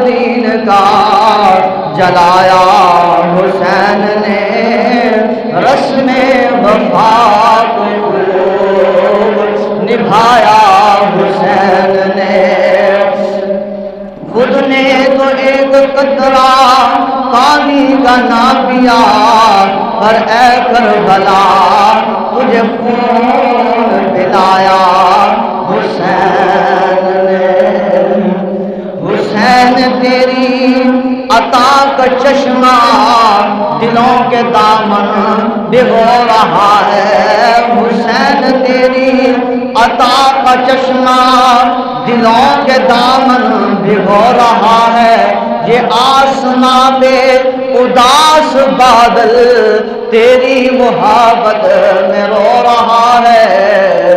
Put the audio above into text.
دین کا جلایا حسین نے، رسم وفا کو نبھایا حسین نے۔ خود نے تو ایک قطرہ پانی کا نہ پیا، پر اے کربلا تجھے خون پلایا حسین نے۔ حسین تیری عطا کا چشمہ دلوں کے دامن بھگو رہا ہے، حسین تیری عطا کا چشمہ دلوں کے دامن بھگو رہا ہے۔ یہ آسماں پہ اداس بادل تیری محبت میں رو رہا ہے۔